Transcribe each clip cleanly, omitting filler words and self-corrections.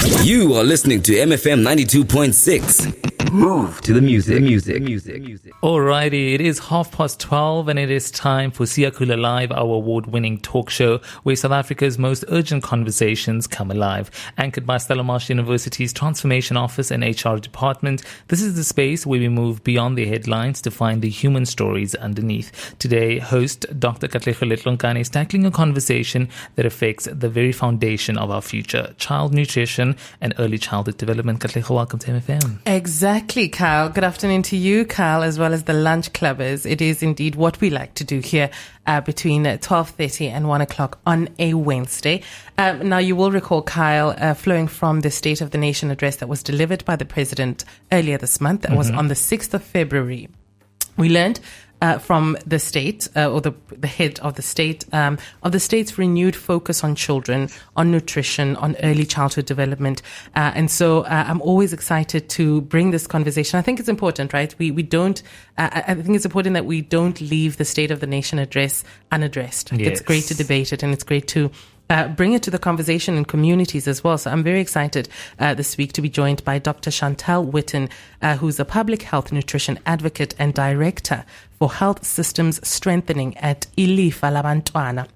You are listening to MFM 92.6. Move to the music. Alrighty, it is 12:30 and it is time for SiyakhulaLive, our award-winning talk show where South Africa's most urgent conversations come alive. Anchored by Stellenbosch University's Transformation Office and HR Department, this is the space where we move beyond the headlines to find the human stories underneath. Today, host Dr Chantell Witten is tackling a conversation that affects the very foundation of our future, child nutrition and early childhood development. Chantell, welcome to MFM. Exactly, Kyle. Good afternoon to you, Kyle, as well as the lunch clubbers. It is indeed what we like to do here between 12:30 and 1 o'clock on a Wednesday. Now, you will recall, Kyle, flowing from the State of the Nation address that was delivered by the President earlier this month. That was on the 6th of February. We learned from the state, or the head of the state's renewed focus on children, on nutrition, on early childhood development. And so I'm always excited to bring this conversation. I think it's important, right? We don't, I think it's important that we don't leave the State of the Nation address unaddressed. Yes. It's great to debate it, and it's great to bring it to the conversation in communities as well. So I'm very excited this week to be joined by Dr Chantell Witten, who's a public health nutrition advocate and director for health systems strengthening at Ilifa Labantwana.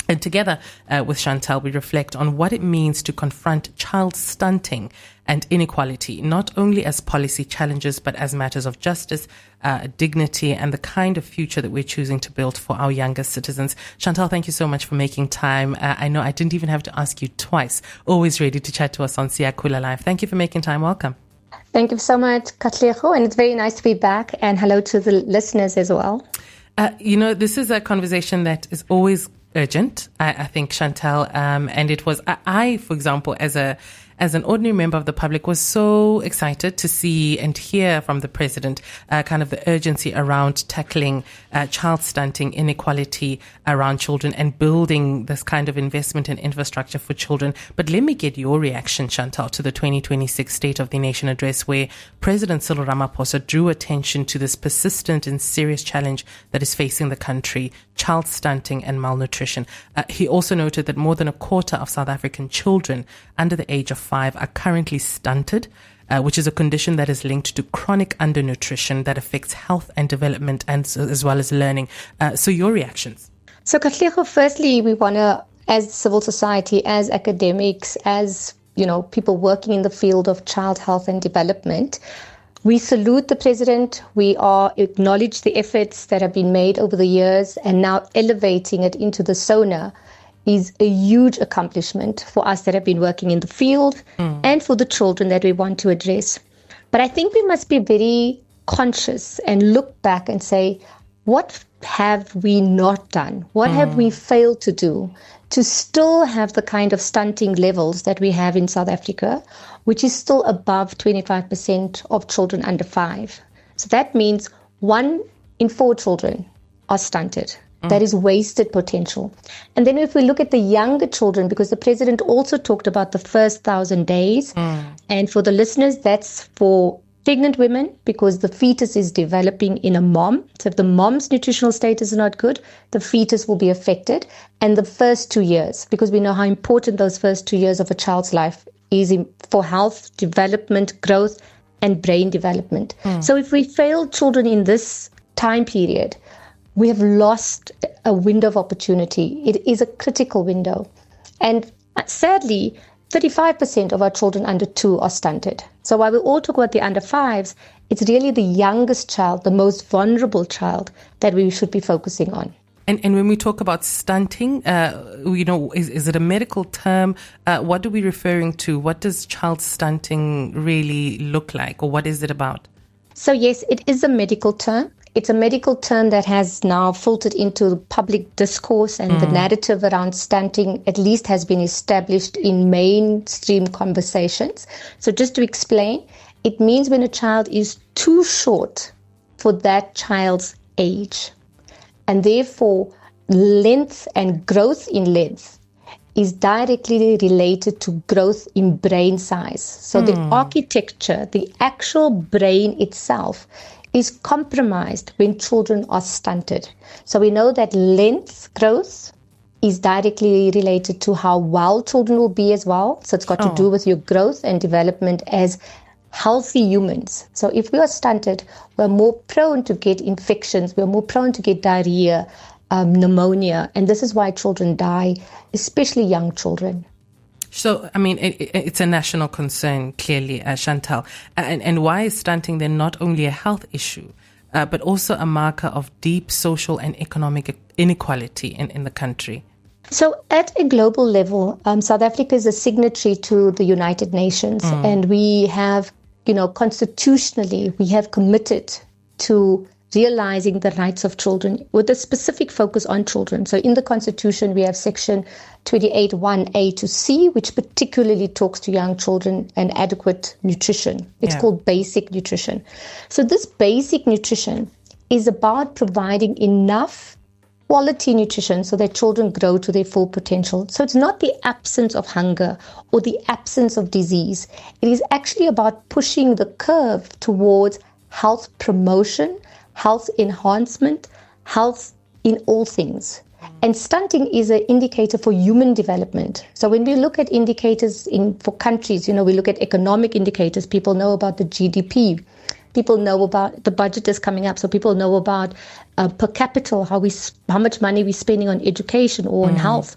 And together with Chantell, we reflect on what it means to confront child stunting and inequality, not only as policy challenges, but as matters of justice, dignity, and the kind of future that we're choosing to build for our younger citizens. Chantell, thank you so much for making time. I know I didn't even have to ask you twice. Always ready to chat to us on SiyakhulaLive. Thank you for making time. Welcome. Thank you so much, Katlego, and it's very nice to be back. And hello to the listeners as well. This is a conversation that is always urgent, I think, Chantell, and it was, I, for example, as an ordinary member of the public, was so excited to see and hear from the President kind of the urgency around tackling child stunting, inequality around children, and building this kind of investment in infrastructure for children. But let me get your reaction, Chantell, to the 2026 State of the Nation address, where President Cyril Ramaphosa drew attention to this persistent and serious challenge that is facing the country, child stunting and malnutrition. He also noted that more than a quarter of South African children under the age of 5 are currently stunted, which is a condition that is linked to chronic undernutrition that affects health and development and as well as learning. So your reactions? So Katlego, firstly, we want to, as civil society, as academics, as people working in the field of child health and development, we salute the President. We acknowledge the efforts that have been made over the years, and now elevating it into the SONA is a huge accomplishment for us that have been working in the field and for the children that we want to address. But I think we must be very conscious and look back and say, what have we not done? What have we failed to do to still have the kind of stunting levels that we have in South Africa, which is still above 25% of children under 5? So that means 1 in 4 children are stunted. That is wasted potential. And then if we look at the younger children, because the President also talked about the first 1,000 days, and for the listeners, that's for pregnant women, because the fetus is developing in a mom. So if the mom's nutritional status is not good, the fetus will be affected. And the first 2 years, because we know how important those first 2 years of a child's life is for health, development, growth, and brain development. So if we fail children in this time period, we have lost a window of opportunity. It is a critical window. And sadly, 35% of our children under 2 are stunted. So while we all talk about the under 5s, it's really the youngest child, the most vulnerable child, that we should be focusing on. And when we talk about stunting, is it a medical term? What are we referring to? What does child stunting really look like, or what is it about? So yes, it is a medical term. It's a medical term that has now filtered into public discourse, and the narrative around stunting at least has been established in mainstream conversations. So just to explain, it means when a child is too short for that child's age, and therefore length and growth in length is directly related to growth in brain size. So the architecture, the actual brain itself, is compromised when children are stunted. So we know that length growth is directly related to how well children will be as well. So it's got to do with your growth and development as healthy humans. So if we are stunted, we're more prone to get infections, we're more prone to get diarrhea, pneumonia, and this is why children die, especially young children. So, I mean, it's a national concern, clearly, Chantell. And why is stunting then not only a health issue, but also a marker of deep social and economic inequality in the country? So at a global level, South Africa is a signatory to the United Nations, and we have, constitutionally, we have committed to realizing the rights of children with a specific focus on children. So in the Constitution, we have section 28(1)(a) to C, which particularly talks to young children and adequate nutrition. It's called basic nutrition. So this basic nutrition is about providing enough quality nutrition so that children grow to their full potential. So it's not the absence of hunger or the absence of disease. It is actually about pushing the curve towards health promotion, health enhancement, health in all things. And stunting is an indicator for human development. So when we look at indicators for countries, we look at economic indicators. People know about the GDP. People know about the budget is coming up. So people know about per capita, how much money we're spending on education or on health.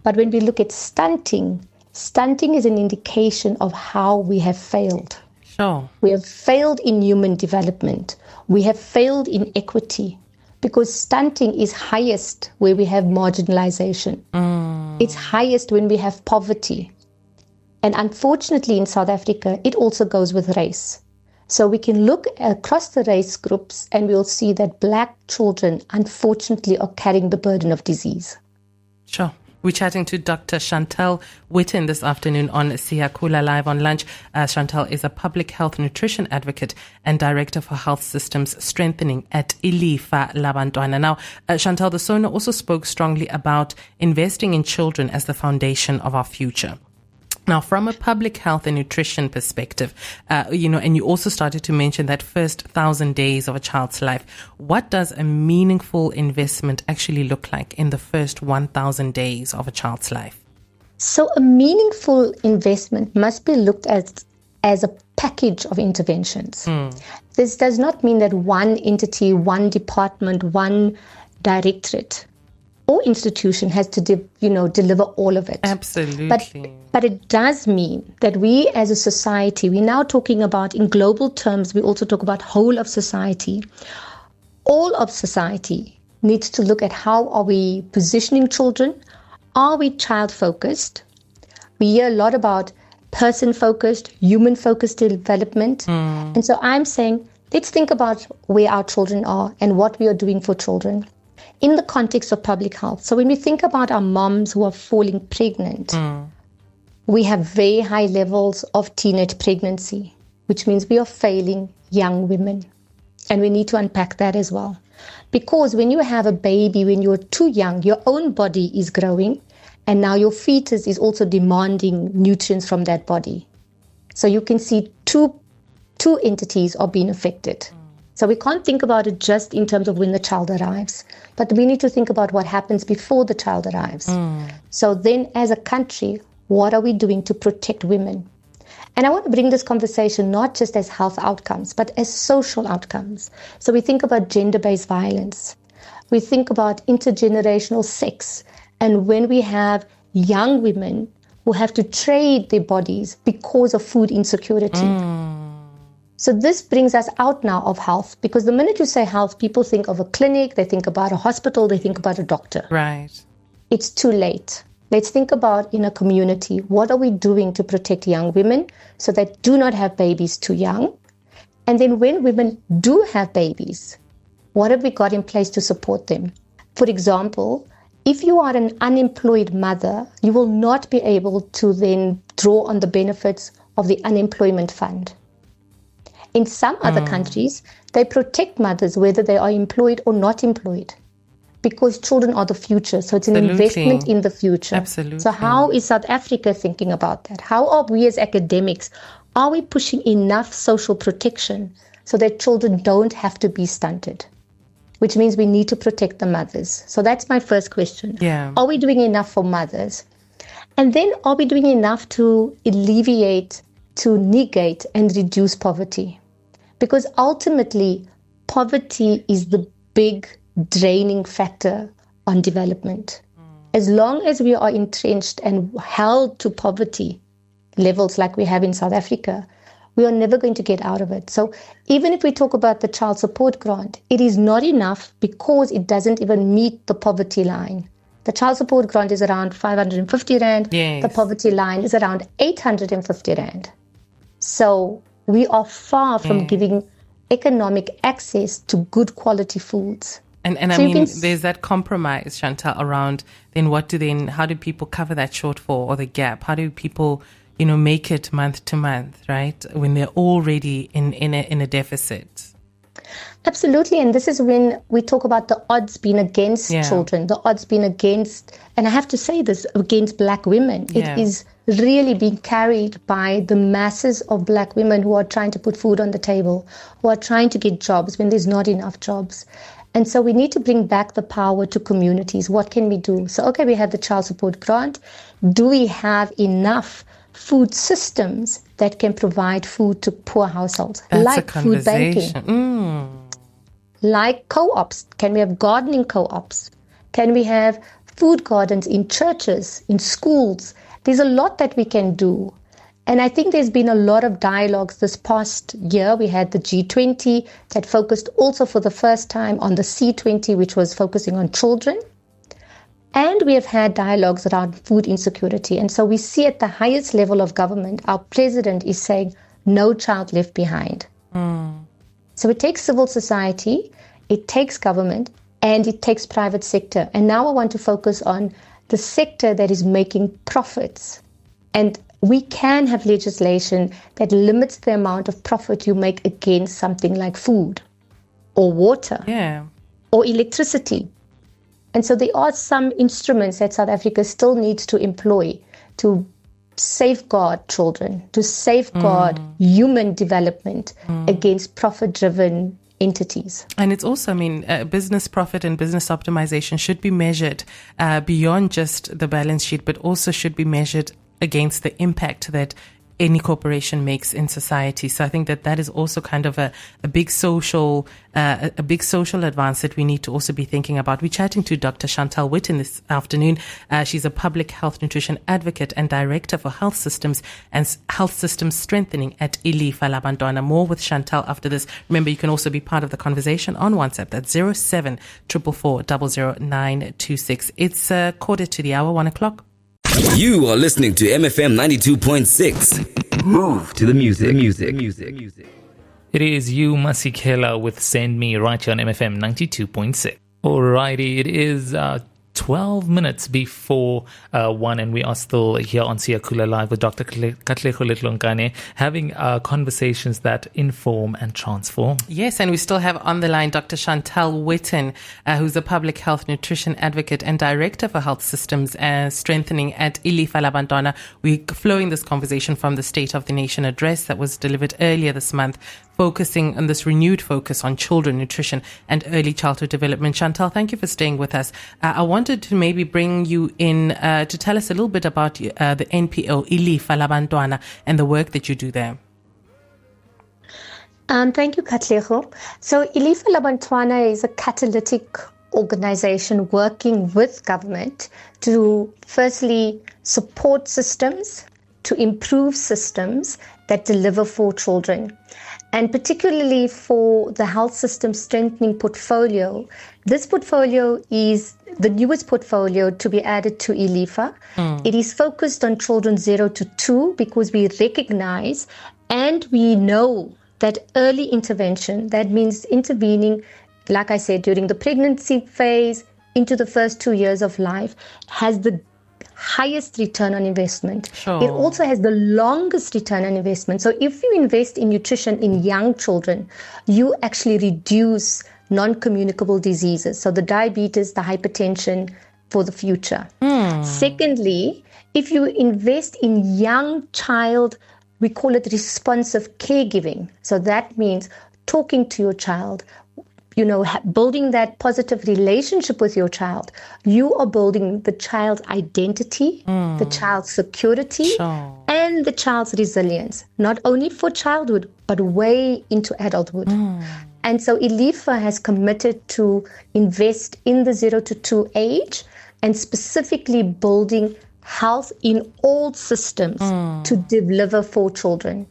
But when we look at stunting is an indication of how we have failed. Sure. We have failed in human development. We have failed in equity because stunting is highest where we have marginalization. It's highest when we have poverty. And unfortunately in South Africa, it also goes with race. So we can look across the race groups and we'll see that Black children, unfortunately, are carrying the burden of disease. Sure. We're chatting to Dr. Chantell Witten this afternoon on SiyakhulaLive on Lunch. Chantell is a public health nutrition advocate and director for health systems strengthening at Ilifa Labantwana. Now, Chantell, the SONA also spoke strongly about investing in children as the foundation of our future. Now, from a public health and nutrition perspective, and you also started to mention that first 1,000 days of a child's life. What does a meaningful investment actually look like in the first 1,000 days of a child's life? So a meaningful investment must be looked at as a package of interventions. This does not mean that one entity, one department, one directorate or institution has to deliver all of it. Absolutely. But it does mean that we as a society, we're now talking about, in global terms, we also talk about whole of society. All of society needs to look at how are we positioning children? Are we child-focused? We hear a lot about person-focused, human-focused development. And so I'm saying, let's think about where our children are and what we are doing for children in the context of public health. So when we think about our moms who are falling pregnant, we have very high levels of teenage pregnancy, which means we are failing young women. And we need to unpack that as well. Because when you have a baby, when you're too young, your own body is growing, and now your fetus is also demanding nutrients from that body. So you can see two entities are being affected. So we can't think about it just in terms of when the child arrives, but we need to think about what happens before the child arrives. So then as a country, what are we doing to protect women? And I want to bring this conversation not just as health outcomes, but as social outcomes. So we think about gender-based violence. We think about intergenerational sex. And when we have young women who have to trade their bodies because of food insecurity. So this brings us out now of health, because the minute you say health, people think of a clinic, they think about a hospital, they think about a doctor. Right. It's too late. Let's think about in a community, what are we doing to protect young women so that do not have babies too young? And then when women do have babies, what have we got in place to support them? For example, if you are an unemployed mother, you will not be able to then draw on the benefits of the unemployment fund. In some other countries, they protect mothers whether they are employed or not employed, because children are the future. So it's an investment in the future. Absolutely. So how is South Africa thinking about that? How are we as academics, are we pushing enough social protection so that children don't have to be stunted? which means we need to protect the mothers. So that's my first question. Yeah. Are we doing enough for mothers? And then are we doing enough to alleviate, to negate and reduce poverty? Because ultimately, poverty is the big draining factor on development. As long as we are entrenched and held to poverty levels like we have in South Africa, we are never going to get out of it. So even if we talk about the child support grant, it is not enough because it doesn't even meet the poverty line. The child support grant is around 550 Rand. Yes. The poverty line is around 850 Rand. So we are far from giving economic access to good quality foods. And So I you mean, can there's that compromise, Chantell, around how do people cover that shortfall or the gap? How do people, make it month to month, right? When they're already in a deficit. Absolutely. And this is when we talk about the odds being against children, the odds being against, and I have to say this, against Black women. Yeah. It is really being carried by the masses of Black women who are trying to put food on the table, who are trying to get jobs when there's not enough jobs. And so we need to bring back the power to communities. What can we do? So, okay, we have the child support grant. Do we have enough food systems that can provide food to poor households? That's like food banking. Like co-ops. Can we have gardening co-ops? Can we have food gardens in churches, in schools? There's a lot that we can do. And I think there's been a lot of dialogues this past year. We had the G20 that focused also for the first time on the C20, which was focusing on children. And we have had dialogues around food insecurity. And so we see at the highest level of government, our president is saying, no child left behind. So it takes civil society, it takes government, and it takes private sector. And now I want to focus on the sector that is making profits. And we can have legislation that limits the amount of profit you make against something like food or water or electricity. And so there are some instruments that South Africa still needs to employ to safeguard children, to safeguard human development against profit-driven entities. And it's also, business profit and business optimization should be measured beyond just the balance sheet, but also should be measured against the impact that any corporation makes in society. So I think that is also kind of a big social advance that we need to also be thinking about. We're chatting to Dr. Chantell Witten this afternoon. She's a public health nutrition advocate and director for health systems and health systems strengthening at iLifa Labantwana. More with Chantell after this. Remember, you can also be part of the conversation on WhatsApp. That's 0744400926. It's 1:15 1 o'clock. You are listening to MFM 92.6. Move to the music. It is you, Masikela, with Send Me right here on MFM 92.6. Alrighty, it is 12 minutes before 1, and we are still here on SiyakhulaLive with Dr. Witten, having conversations that inform and transform. Yes, and we still have on the line Dr. Chantell Witten, who's a public health nutrition advocate and director for health systems strengthening at iLifa Labantwana. We're flowing this conversation from the State of the Nation address that was delivered earlier this month, focusing on this renewed focus on children, nutrition, and early childhood development. Chantell, thank you for staying with us. I wanted to maybe bring you in to tell us a little bit about the NPO, iLifa Labantwana, and the work that you do there. Thank you, Katlego. So iLifa Labantwana is a catalytic organization working with government to firstly support systems, to improve systems that deliver for children. And particularly for the health system strengthening portfolio, this portfolio is the newest portfolio to be added to iLifa. It is focused on children 0 to 2 because we recognize and we know that early intervention, that means intervening, like I said, during the pregnancy phase into the first 2 years of life, has the highest return on investment. Sure. It also has the longest return on investment. So if you invest in nutrition in young children, you actually reduce non-communicable diseases. So the diabetes, the hypertension for the future. Secondly, if you invest in young child, we call it responsive caregiving. So that means talking to your child, building that positive relationship with your child, you are building the child's identity, the child's security, and the child's resilience, not only for childhood, but way into adulthood. And so ILIFA has committed to invest in the 0 to 2 age and specifically building health in all systems to deliver for children.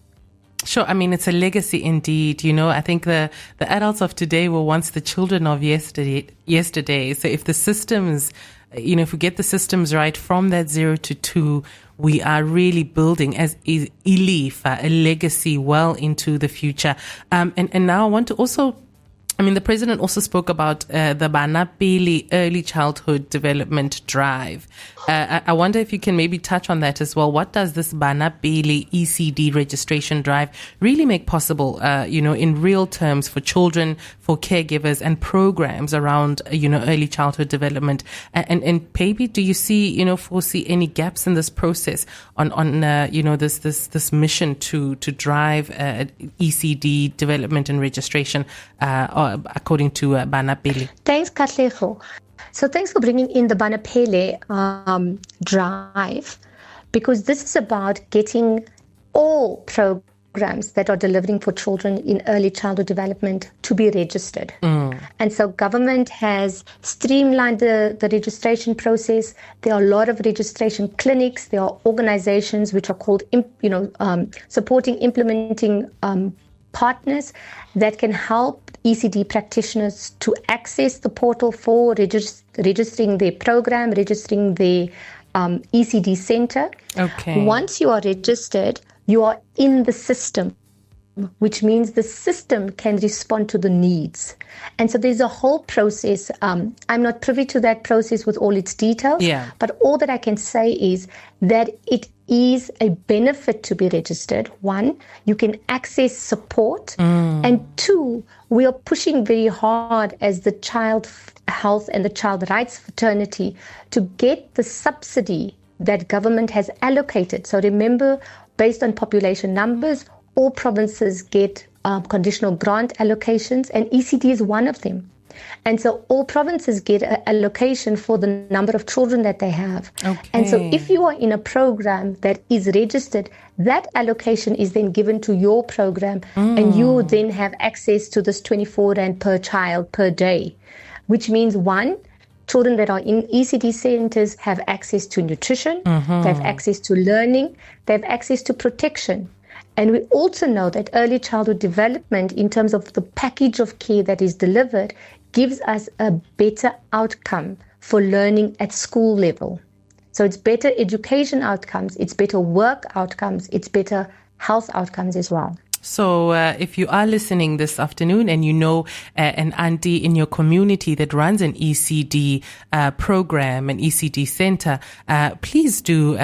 Sure. I mean, it's a legacy indeed. I think the adults of today were once the children of yesterday. So if the systems, if we get the systems right from that 0 to 2, we are really building as ILIFA a legacy well into the future. And now I want to also, the president also spoke about the Bana Pele early childhood development drive. I wonder if you can maybe touch on that as well. What does this Bana Pele ECD registration drive really make possible, in real terms for children, for caregivers and programs around, early childhood development? And maybe do you see, foresee any gaps in this process on this mission to drive ECD development and registration according to Bana Pele? Thanks, Katlego. So thanks for bringing in the Bana Pele drive, because this is about getting all programs that are delivering for children in early childhood development to be registered. And so government has streamlined the registration process. There are a lot of registration clinics. There are organizations which are called, supporting implementing partners that can help ECD practitioners to access the portal for registering their program, registering their ECD center. Okay. Once you are registered, you are in the system, which means the system can respond to the needs. And so there's a whole process. I'm not privy to that process with all its details, but all that I can say is that it is a benefit to be registered. One, you can access support. And two, we are pushing very hard as the Child Health and the Child Rights Fraternity to get the subsidy that government has allocated. So remember, based on population numbers, all provinces get conditional grant allocations, and ECD is one of them. And so all provinces get an allocation for the number of children that they have. Okay. And so if you are in a program that is registered, that allocation is then given to your program, and you then have access to this 24 rand per child per day, which means one, children that are in ECD centers have access to nutrition, they have access to learning, they have access to protection. And we also know that early childhood development, in terms of the package of care that is delivered, gives us a better outcome for learning at school level. So it's better education outcomes, it's better work outcomes, it's better health outcomes as well. So if you are listening this afternoon and you know an auntie in your community that runs an ECD program, an ECD center, please do,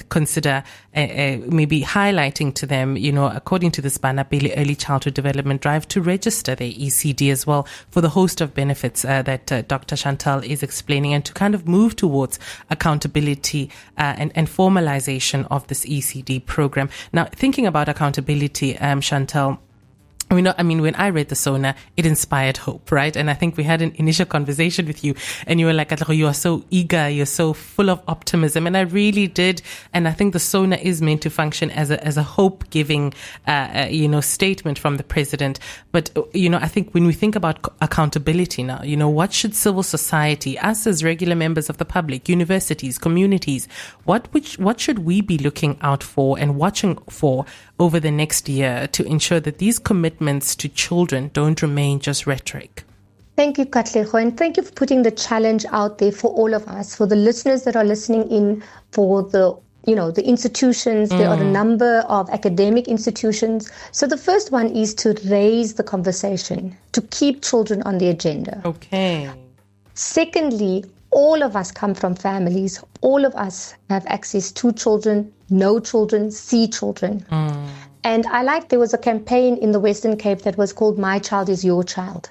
consider maybe highlighting to them, according to this Bana Pele Early Childhood Development Drive, to register their ECD as well for the host of benefits that Dr. Chantell is explaining, and to kind of move towards accountability and formalization of this ECD program. Now, thinking about accountability, Chantell, when I read the SONA, it inspired hope, right? And I think we had an initial conversation with you, and you were like, you are so eager, you're so full of optimism. And I really did. And I think the SONA is meant to function as a hope-giving, statement from the president. But, I think when we think about accountability now, what should civil society, us as regular members of the public, universities, communities, what should we be looking out for and watching for over the next year to ensure that these commitments to children don't remain just rhetoric? Thank you, Katlego, and thank you for putting the challenge out there for all of us, for the listeners that are listening in, for the institutions. There are a number of academic institutions. So the first one is to raise the conversation, to keep children on the agenda. Okay. Secondly, all of us come from families. All of us have access to children, know children, see children. And there was a campaign in the Western Cape that was called My Child is Your Child.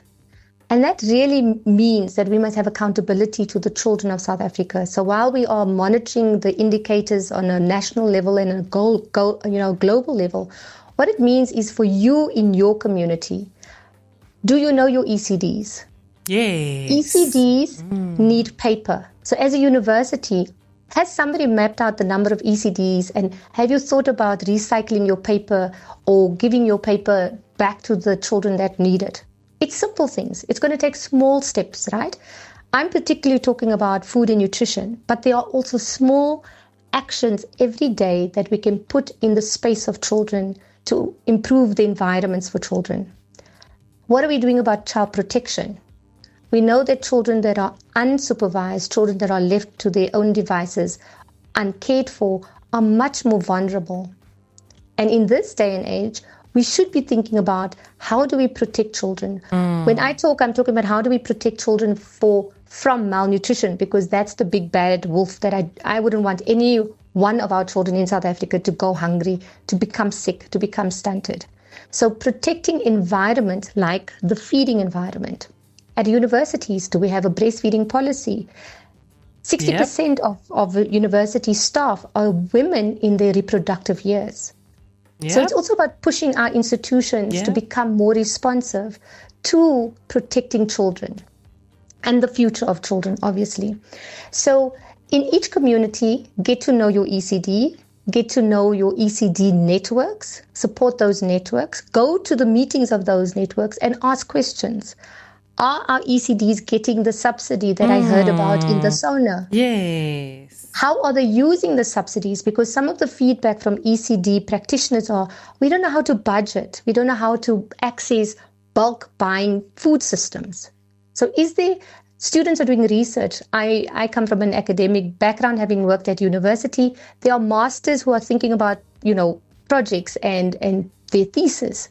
And that really means that we must have accountability to the children of South Africa. So while we are monitoring the indicators on a national level and a global level, what it means is for you in your community, Do you know your ECDs? Yes. ECDs need paper. So as a university, has somebody mapped out the number of ECDs, and have you thought about recycling your paper or giving your paper back to the children that need it? It's simple things. It's going to take small steps, right? I'm particularly talking about food and nutrition, but there are also small actions every day that we can put in the space of children to improve the environments for children. What are we doing about child protection? We know that children that are unsupervised, children that are left to their own devices, uncared for, are much more vulnerable. And in this day and age, we should be thinking about how do we protect children. When I talk, I'm talking about how do we protect children from malnutrition, because that's the big bad wolf that I wouldn't want any one of our children in South Africa to go hungry, to become sick, to become stunted. So protecting environment like the feeding environment. At universities, do we have a breastfeeding policy? 60% of university staff are women in their reproductive years. So it's also about pushing our institutions to become more responsive to protecting children and the future of children, obviously. So in each community, get to know your ECD, get to know your ECD networks, support those networks, go to the meetings of those networks and ask questions. Are our ECDs getting the subsidy that I heard about in the SONA? Yes. How are they using the subsidies? Because some of the feedback from ECD practitioners are, we don't know how to budget. We don't know how to access bulk buying food systems. So students are doing research. I come from an academic background, having worked at university. There are masters who are thinking about, projects and their thesis.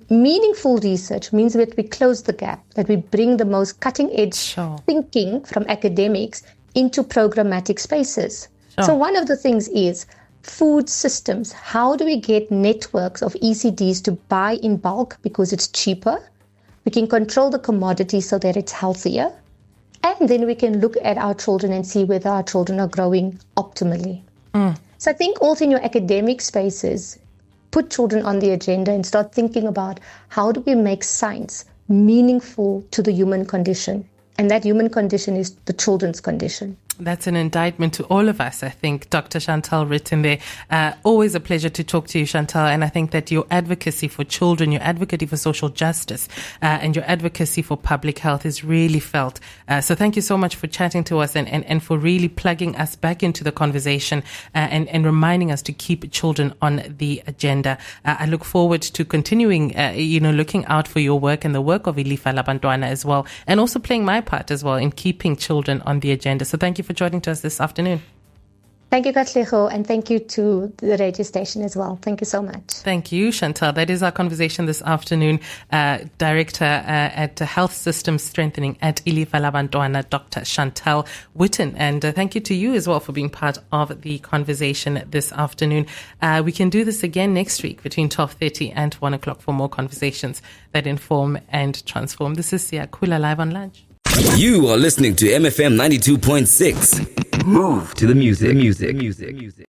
Meaningful research means that we close the gap, that we bring the most cutting edge thinking from academics into programmatic spaces. So one of the things is food systems. How do we get networks of ECDs to buy in bulk because it's cheaper? We can control the commodity so that it's healthier. And then we can look at our children and see whether our children are growing optimally. So I think also in your academic spaces, put children on the agenda and start thinking about how do we make science meaningful to the human condition. And that human condition is the children's condition. That's an indictment to all of us, I think. Dr. Chantell Witten there. Always a pleasure to talk to you, Chantell. And I think that your advocacy for children, your advocacy for social justice, and your advocacy for public health is really felt. So thank you so much for chatting to us and for really plugging us back into the conversation and reminding us to keep children on the agenda. I look forward to continuing, looking out for your work and the work of Ilifa Labantwana as well, and also playing my part as well in keeping children on the agenda. So thank you for joining us this afternoon. Thank you, Katlego, and thank you to the radio station as well. Thank you so much. Thank you, Chantell. That is our conversation this afternoon. Director at Health Systems Strengthening at Ilifa Labantwana, Dr. Chantell Witten. And thank you to you as well for being part of the conversation this afternoon. We can do this again next week between 12:30 and 1 o'clock for more conversations that inform and transform. This is SiyakhulaLive on Lunch. You are listening to MFM 92.6. Move to the music.